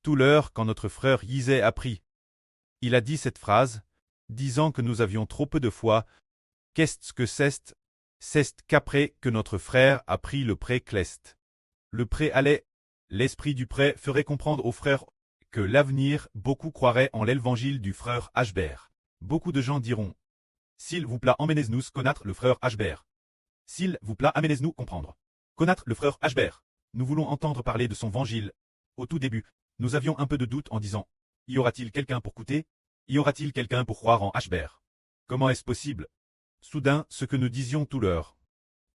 tout l'heure quand notre frère Yisé a pris. Il a dit cette phrase, disant que nous avions trop peu de foi. Qu'est-ce que c'est qu'après que notre frère a pris le pré Clest. Le pré allait, l'esprit du pré ferait comprendre aux frères que l'avenir, beaucoup croiraient en l'évangile du frère Ashbert. Beaucoup de gens diront, s'il vous plaît emmenez-nous connaître le frère Ashbert. S'il vous plaît amenez-nous comprendre. Connaître le frère Ashbert. Nous voulons entendre parler de son évangile. Au tout début, nous avions un peu de doute en disant, y aura-t-il quelqu'un pour écouter? Y aura-t-il quelqu'un pour croire en Ashbert? Comment est-ce possible? Soudain, ce que nous disions tout l'heure.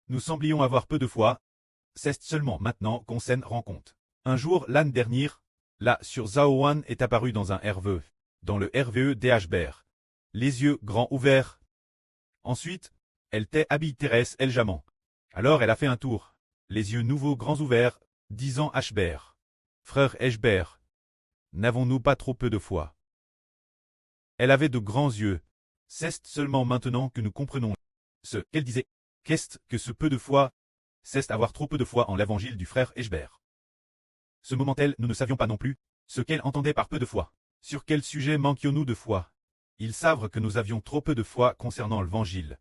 Nous semblions avoir peu de foi. C'est seulement maintenant qu'on s'en rend compte. Un jour, l'année dernière, là sur Zaowan est apparu dans un RVE, dans le RVE d'Ashbert. Les yeux grands ouverts. Ensuite, elle t'est habillée Thérèse Eljamant. Alors elle a fait un tour, les yeux nouveaux grands ouverts, disant Ashbert. Frère Ashbert, n'avons-nous pas trop peu de foi? Elle avait de grands yeux. C'est seulement maintenant que nous comprenons ce qu'elle disait. Qu'est-ce que ce peu de foi? C'est avoir trop peu de foi en l'évangile du frère Ashbert. Ce moment-là, nous ne savions pas non plus ce qu'elle entendait par peu de foi. Sur quel sujet manquions-nous de foi? Ils savent que nous avions trop peu de foi concernant l'évangile.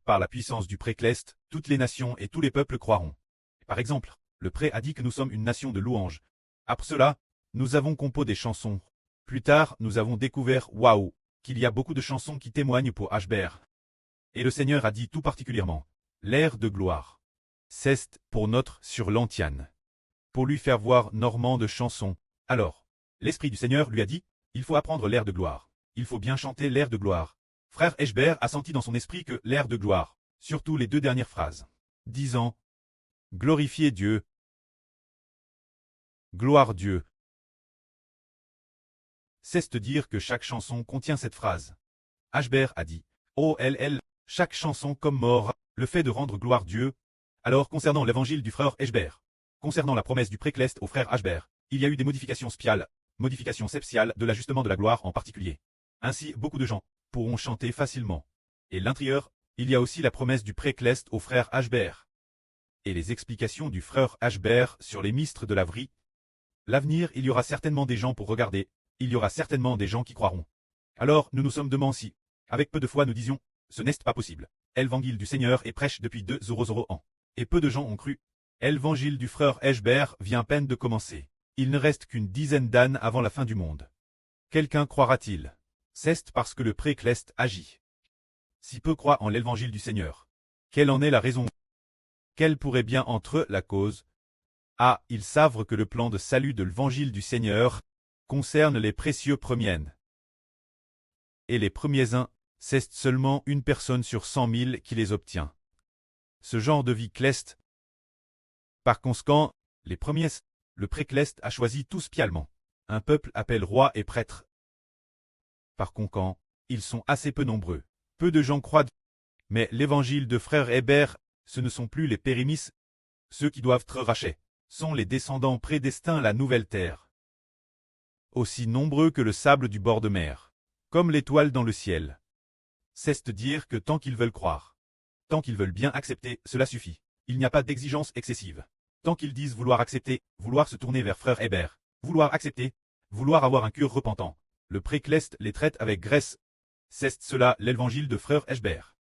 Par la puissance du pré-Clest, toutes les nations et tous les peuples croiront. Par exemple, le pré a dit que nous sommes une nation de louanges. Après cela, nous avons composé des chansons. Plus tard, nous avons découvert, waouh, qu'il y a beaucoup de chansons qui témoignent pour Ashbert. Et le Seigneur a dit tout particulièrement, l'air de gloire. C'est pour notre sur l'Antiane. Pour lui faire voir Normand de chansons. Alors, l'Esprit du Seigneur lui a dit, il faut apprendre l'air de gloire. Il faut bien chanter l'air de gloire. Frère Ashbert a senti dans son esprit que l'air de gloire, surtout les deux dernières phrases, disant « Glorifiez Dieu, gloire Dieu ». C'est dire que chaque chanson contient cette phrase. Ashbert a dit « Oh chaque chanson comme mort, le fait de rendre gloire Dieu ». Alors concernant l'évangile du frère Ashbert, concernant la promesse du pré-Clest au frère Ashbert, il y a eu des modifications spéciales, modifications septiales de l'ajustement de la gloire en particulier. Ainsi, beaucoup de gens pourront chanter facilement. Et l'intérieur, il y a aussi la promesse du pré-Clest au frère Ashbert. Et les explications du frère Ashbert sur les mystres de l'avenir. L'avenir, il y aura certainement des gens pour regarder, il y aura certainement des gens qui croiront. Alors, nous nous sommes demandé si, avec peu de foi nous disions, ce n'est pas possible. L'évangile du Seigneur est prêche depuis 200 ans. Et peu de gens ont cru. L'évangile du frère Ashbert vient à peine de commencer. Il ne reste qu'une dizaine d'années avant la fin du monde. Quelqu'un croira-t-il? C'est parce que le pré-Clest agit. Si peu croient en l'évangile du Seigneur, quelle en est la raison? Quelle pourrait bien être la cause? Ah, ils savent que le plan de salut de l'évangile du Seigneur concerne les précieux premiers. Et les premiers uns, c'est seulement une personne sur 100 000 qui les obtient. Ce genre de vie Clest. Par conséquent, les premiers, le pré-Clest a choisi tous pialement. Un peuple appelle roi et prêtre. Par conséquent, ils sont assez peu nombreux. Peu de gens croient. Mais l'évangile de frère Hébert, ce ne sont plus les périmis. Ceux qui doivent être rachetés sont les descendants prédestinés à la nouvelle terre. Aussi nombreux que le sable du bord de mer, comme l'étoile dans le ciel. C'est dire que tant qu'ils veulent croire, tant qu'ils veulent bien accepter, cela suffit. Il n'y a pas d'exigence excessive. Tant qu'ils disent vouloir accepter, vouloir se tourner vers frère Hébert, vouloir accepter, vouloir avoir un cœur repentant. Le pré-Clest les traite avec grâce. C'est cela l'évangile de frère Ashbert,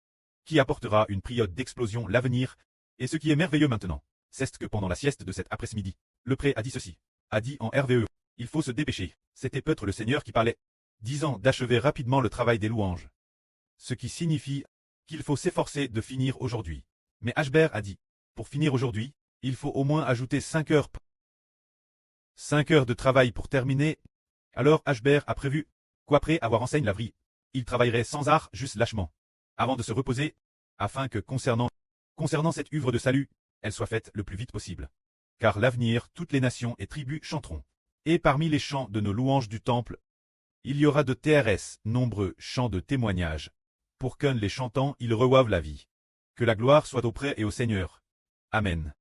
qui apportera une période d'explosion l'avenir. Et ce qui est merveilleux maintenant, c'est que pendant la sieste de cet après-midi, le pré a dit ceci, a dit en RVE, il faut se dépêcher. C'était peut-être le Seigneur qui parlait, disant d'achever rapidement le travail des louanges. Ce qui signifie qu'il faut s'efforcer de finir aujourd'hui. Mais Ashbert a dit, pour finir aujourd'hui, il faut au moins ajouter 5 heures. 5 heures de travail pour terminer. Alors Ashbert a prévu qu'après avoir enseigné la vie, il travaillerait sans art, juste lâchement, avant de se reposer, afin que concernant cette œuvre de salut, elle soit faite le plus vite possible. Car l'avenir, toutes les nations et tribus chanteront. Et parmi les chants de nos louanges du temple, il y aura de TRS, nombreux chants de témoignage, pour qu'un les chantants ils reçoivent la vie. Que la gloire soit auprès et au Seigneur. Amen.